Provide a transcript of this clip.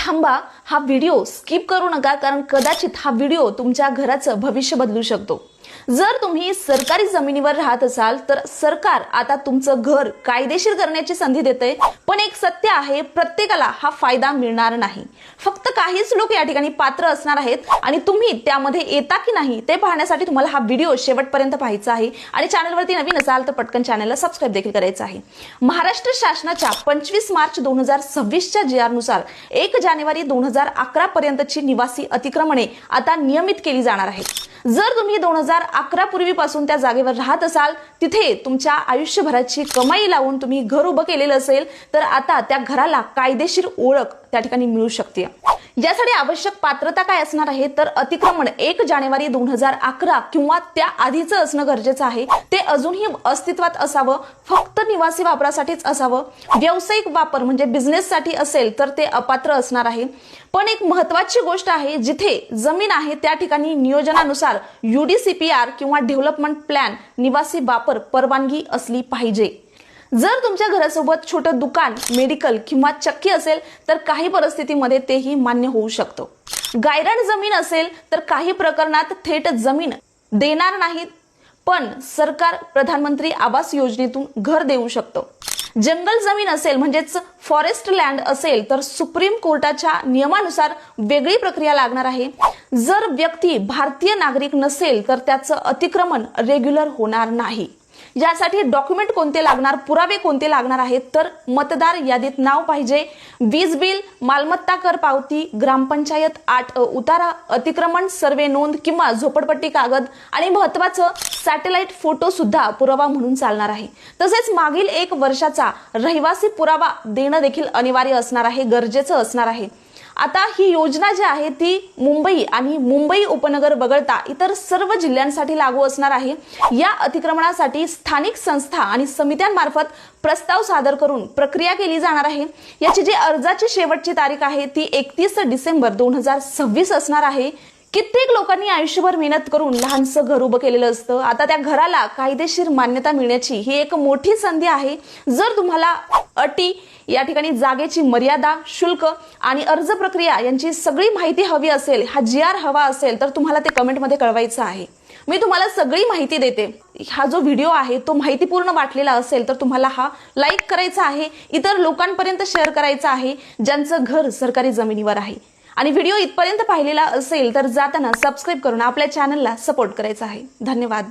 थांबा, हा video skip करू नका, कारण कदाचित हा व्हिडिओ तुमच्या घराचं भविष्य बदलू शकतो। जर तुम्ही सरकारी जमिनीवर राहत असाल तर सरकार आता तुमचं घर कायदेशीर करण्याची संधी देते, पण एक सत्य आहे, प्रत्येकाला हा फायदा मिळणार नाही। फक्त काहीच लोक या ठिकाणी पात्र असणार आहेत आणि तुम्ही त्यामध्ये येता की नाही ते पाहण्यासाठी तुम्हाला हा व्हिडिओ शेवटपर्यंत पाहायचा आहे आणि चॅनलवरती नवीन असाल तर पटकन चॅनलला सबस्क्राइब देखील करायचं आहे। महाराष्ट्र शासनाच्या 25 मार्च 2026 च्या जी आर नुसार 1 जानेवारी 2011 पर्यंतची निवासी अतिक्रमणे आता नियमित केली जाणार आहेत। जर तुम्ही 2011 पूर्वीपासून त्या जागेवर राहत असाल, तिथे तुमच्या आयुष्यभराची कमाई लावून तुम्ही घर उभं केलेलं असेल, तर आता त्या घराला कायदेशीर ओळख त्या ठिकाणी मिळू शकते। यासाठी आवश्यक पात्रता काय असणार आहे, तर अतिक्रमण 1 जानेवारी 2011 किंवा त्या आधीचं असणं गरजेचं आहे। ते अजूनही अस्तित्वात असावं, फक्त निवासी वापरासाठीच असावं। व्यावसायिक वापर म्हणजे बिझनेससाठी असेल तर ते अपात्र असणार आहे। पण एक महत्त्वाची गोष्ट आहे, जिथे जमीन आहे त्या ठिकाणी नियोजनानुसार UDCPR किंवा डेव्हलपमेंट प्लॅन निवासी वापर परवानगी असली पाहिजे। जर तुमच्या घरासोबत छोटं दुकान, मेडिकल किंवा चक्की असेल तर काही परिस्थितीमध्ये तेही मान्य होऊ शकतं। गायरान जमीन असेल तर काही प्रकरणात थेट जमीन देणार नाहीत, पण सरकार प्रधानमंत्री आवास योजनेतून घर देऊ शकतं। जंगल जमीन असेल म्हणजेच फॉरेस्ट लँड असेल तर सुप्रीम कोर्टाच्या नियमानुसार वेगळी प्रक्रिया लागणार आहे। जर व्यक्ती भारतीय नागरिक नसेल तर त्याचं अतिक्रमण रेग्युलर होणार नाही। यासाठी डॉक्युमेंट कोणते लागणार, पुरावे कोणते लागणार आहेत, तर मतदार यादीत नाव पाहिजे, वीज बिल, मालमत्ता कर पावती, ग्रामपंचायत 8 उतारा, अतिक्रमण सर्वे नोंद किंवा झोपडपट्टी कागद आणि महत्त्वाचं सॅटेलाइट फोटो सुद्धा पुरावा म्हणून चालणार आहे। तसेच मागील 1 वर्षाचा रहिवासी पुरावा देणं देखील अनिवार्य असणार आहे, गरजेचं असणार आहे। आता ही योजना जी आहे ती मुंबई आणि मुंबई उपनगर वगळता इतर सर्व जिल्ह्यांसाठी लागू असणार आहे। या अतिक्रमणासाठी स्थानिक संस्था आणि समित्यांमार्फत प्रस्ताव सादर करून प्रक्रिया केली जाणार आहे। याची जी अर्जाची शेवटची तारीख आहे ती 31 डिसेंबर 2026 असणार आहे। कित्येक लोकांनी आयुष्यभर मेहनत करून लहानसं घर उभं केलेलं असतं, आता त्या घराला कायदेशीर मान्यता मिळण्याची ही एक मोठी संधी आहे। जर तुम्हाला अटी, या ठिकाणी जागेची मर्यादा, शुल्क आणि अर्ज प्रक्रिया यांची सगळी माहिती हवी असेल, हा GR हवा असेल तर तुम्हाला ते कमेंटमध्ये कळवायचं आहे। मी तुम्हाला सगळी माहिती देते। हा जो व्हिडिओ आहे तो माहितीपूर्ण वाटलेला असेल तर तुम्हाला हा लाईक करायचा आहे, इतर लोकांपर्यंत शेअर करायचा आहे ज्यांचं घर सरकारी जमिनीवर आहे। आणि व्हिडिओ इथपर्यंत पाहिलेला असेल तर जाताना सबस्क्राइब करून आपल्या चॅनलला सपोर्ट करायचा आहे। धन्यवाद।